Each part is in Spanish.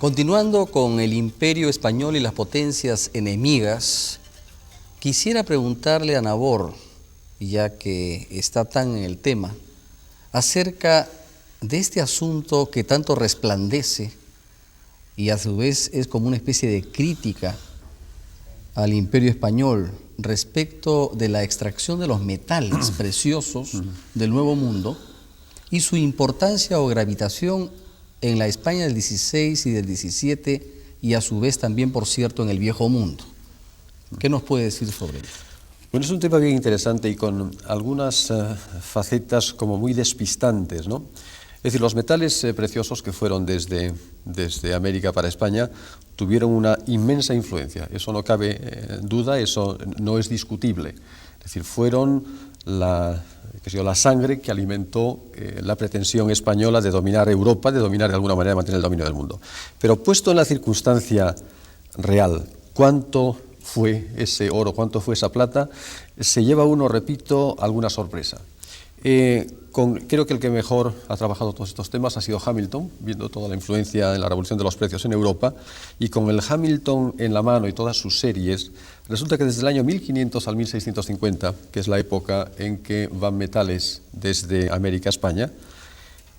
Continuando con el Imperio Español y las potencias enemigas, quisiera preguntarle a Nabor, ya que está tan en el tema, acerca de este asunto que tanto resplandece y a su vez es como una especie de crítica al Imperio Español respecto de la extracción de los metales preciosos del Nuevo Mundo y su importancia o gravitación en la España del 16 y del 17 y a su vez también, por cierto, en el Viejo Mundo. ¿Qué nos puede decir sobre ello? Bueno, es un tema bien interesante y con algunas facetas como muy despistantes, ¿no? Es decir, los metales preciosos que fueron desde América para España tuvieron una inmensa influencia. Eso no cabe duda, eso no es discutible. Es decir, fueron la sangre que alimentó la pretensión española de dominar Europa, de dominar de alguna manera, de mantener el dominio del mundo. Pero puesto en la circunstancia real, ¿cuánto fue ese oro, cuánto fue esa plata? Se lleva uno, repito, alguna sorpresa. Creo que el que mejor ha trabajado todos estos temas ha sido Hamilton, viendo toda la influencia en la revolución de los precios en Europa, y con el Hamilton en la mano y todas sus series, resulta que desde el año 1500 al 1650, que es la época en que van metales desde América a España,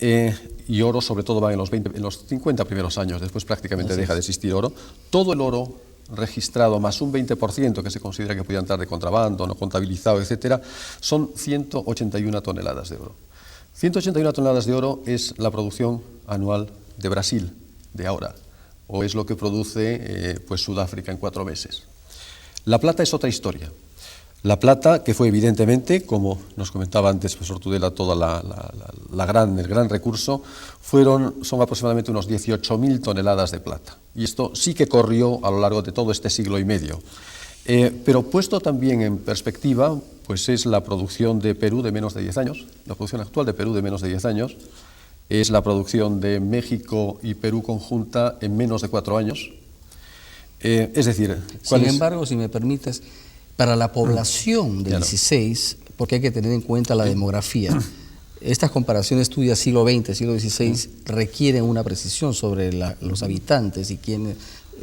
y oro sobre todo van en los 50 primeros años, después prácticamente deja de existir oro, todo el oro registrado más un 20% que se considera que podía entrar de contrabando, no contabilizado, etcétera, son 181 toneladas de oro. 181 toneladas de oro es la producción anual de Brasil de ahora, o es lo que produce pues Sudáfrica en 4 meses. La plata es otra historia. La plata, que fue evidentemente, como nos comentaba antes el profesor Tudela, toda el gran recurso, son aproximadamente unos 18.000 toneladas de plata. Y esto sí que corrió a lo largo de todo este siglo y medio. Pero puesto también en perspectiva, pues es la producción de Perú de menos de 10 años, la producción actual de Perú de menos de 10 años, es la producción de México y Perú conjunta en menos de 4 años. Es decir, sin embargo, si me permites, para la población del 16, porque hay que tener en cuenta la demografía, estas comparaciones tuyas siglo XX, siglo XVI, requieren una precisión sobre los habitantes y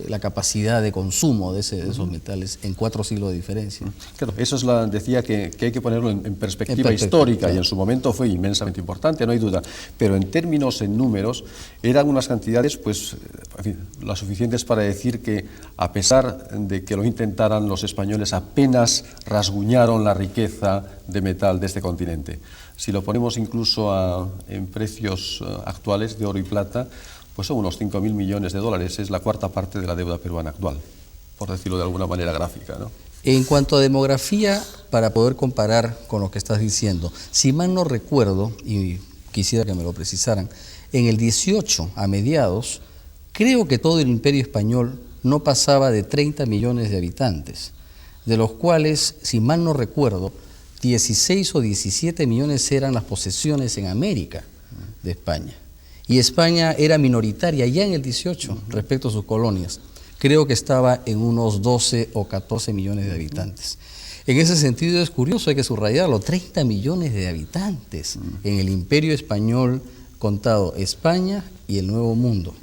la capacidad de consumo de esos metales en 4 siglos de diferencia. Claro, eso decía que hay que ponerlo en perspectiva histórica, claro. Y en su momento fue inmensamente importante, no hay duda, pero en términos, en números, eran unas cantidades pues en fin, las suficientes para decir que a pesar de que lo intentaran, los españoles apenas rasguñaron la riqueza de metal de este continente. Si lo ponemos incluso en precios actuales de oro y plata, pues son unos 5.000 millones de dólares, es la 4ª parte de la deuda peruana actual, por decirlo de alguna manera gráfica, ¿no? En cuanto a demografía, para poder comparar con lo que estás diciendo, si mal no recuerdo, y quisiera que me lo precisaran, en el 18, a mediados, creo que todo el Imperio Español no pasaba de 30 millones de habitantes, de los cuales, si mal no recuerdo, 16 o 17 millones eran las posesiones en América de España. Y España era minoritaria ya en el 18 respecto a sus colonias. Creo que estaba en unos 12 o 14 millones de habitantes. En ese sentido es curioso, hay que subrayarlo, 30 millones de habitantes en el Imperio Español contado España y el Nuevo Mundo,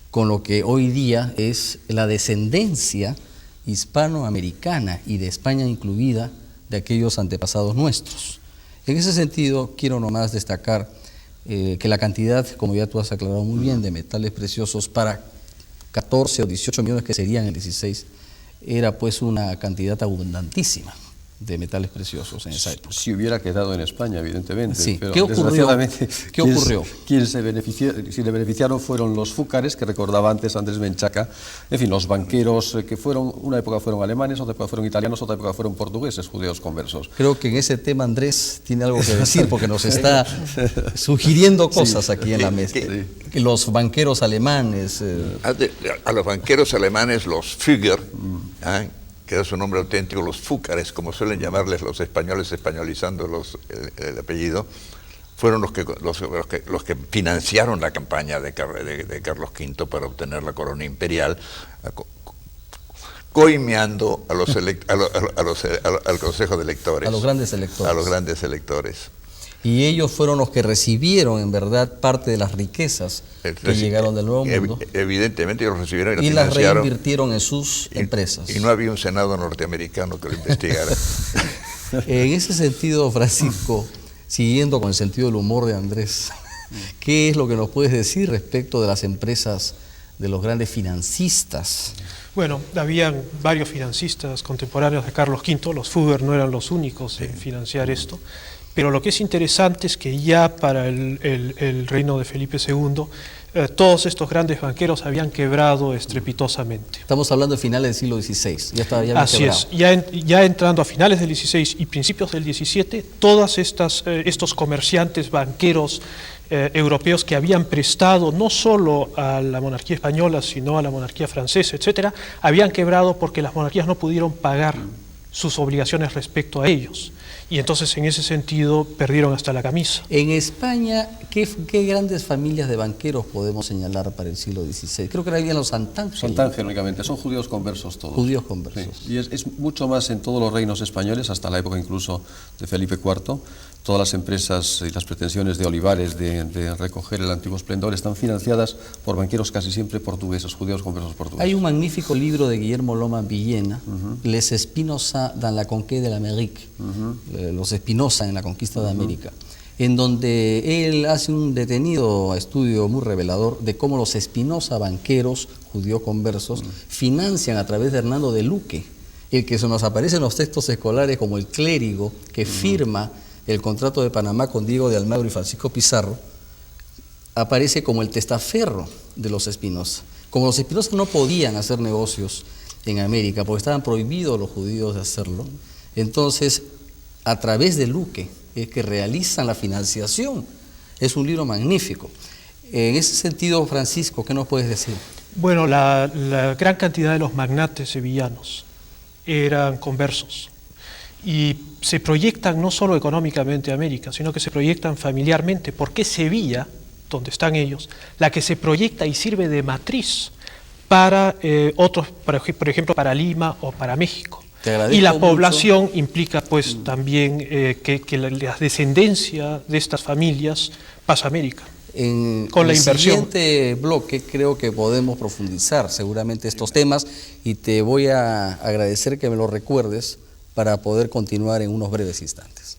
con lo que hoy día es la descendencia hispanoamericana y de España incluida de aquellos antepasados nuestros. En ese sentido quiero nomás destacar que la cantidad, como ya tú has aclarado muy bien, de metales preciosos para 14 o 18 millones que serían el 16, era pues una cantidad abundantísima de metales preciosos en esa época. Si hubiera quedado en España, evidentemente. Sí. Pero ¿Qué ocurrió? ¿Qué ocurrió? Quienes se beneficiaron fueron los fúcares, que recordaba antes Andrés Menchaca, en fin, los banqueros que una época fueron alemanes, otra época fueron italianos, otra época fueron portugueses, judíos conversos. Creo que en ese tema Andrés tiene algo que decir, porque nos está sugiriendo cosas aquí en la mesa. Que los banqueros alemanes... A los banqueros alemanes, los Führer, que era su nombre auténtico, los fúcares, como suelen llamarles los españoles, españolizando el apellido, fueron los que financiaron la campaña de Carlos V para obtener la corona imperial, coimeando al Consejo de Electores. A los grandes electores. A los grandes electores. Y ellos fueron los que recibieron, en verdad, parte de las riquezas que llegaron del Nuevo Mundo. Evidentemente ellos recibieron y las financiaron, reinvirtieron en sus empresas. Y no había un Senado norteamericano que lo investigara. En ese sentido, Francisco, siguiendo con el sentido del humor de Andrés, ¿qué es lo que nos puedes decir respecto de las empresas de los grandes financistas? Bueno, habían varios financistas contemporáneos de Carlos V, los Fugger no eran los únicos en financiar esto, pero lo que es interesante es que ya para el reino de Felipe II, todos estos grandes banqueros habían quebrado estrepitosamente. Estamos hablando de finales del siglo XVI, ya habían Así quebrado. es, ya entrando a finales del XVI y principios del XVII, todos estos comerciantes, banqueros europeos que habían prestado no solo a la monarquía española, sino a la monarquía francesa, etcétera, habían quebrado porque las monarquías no pudieron pagar sus obligaciones respecto a ellos. Y entonces, en ese sentido, perdieron hasta la camisa. En España, ¿qué grandes familias de banqueros podemos señalar para el siglo XVI? Creo que había los Santángel. Santángel únicamente, son judíos conversos todos. Judíos conversos. Sí. Y es mucho más en todos los reinos españoles, hasta la época incluso de Felipe IV. Todas las empresas y las pretensiones de Olivares de recoger el antiguo esplendor están financiadas por banqueros casi siempre portugueses, judíos conversos portugueses. Hay un magnífico libro de Guillermo Loma Villena, Les Espinosa dans la conquête de l'Amérique, los Espinosa en la conquista de América, en donde él hace un detenido estudio muy revelador de cómo los Espinosa banqueros, judíos conversos, financian a través de Hernando de Luque, el que se nos aparece en los textos escolares como el clérigo que firma el contrato de Panamá con Diego de Almagro y Francisco Pizarro, aparece como el testaferro de los Espinosa. Como los Espinosa no podían hacer negocios en América porque estaban prohibidos los judíos de hacerlo, entonces a través de Luque es que realizan la financiación. Es un libro magnífico. En ese sentido, Francisco, ¿qué nos puedes decir? Bueno, la gran cantidad de los magnates sevillanos eran conversos y se proyectan no solo económicamente a América, sino que se proyectan familiarmente, porque Sevilla, donde están ellos, la que se proyecta y sirve de matriz para otros, por ejemplo, para Lima o para México. Y la población mucho implica pues también que la descendencia de estas familias pasa a América. Con la inversión. En el siguiente bloque creo que podemos profundizar seguramente estos temas y te voy a agradecer que me lo recuerdes para poder continuar en unos breves instantes.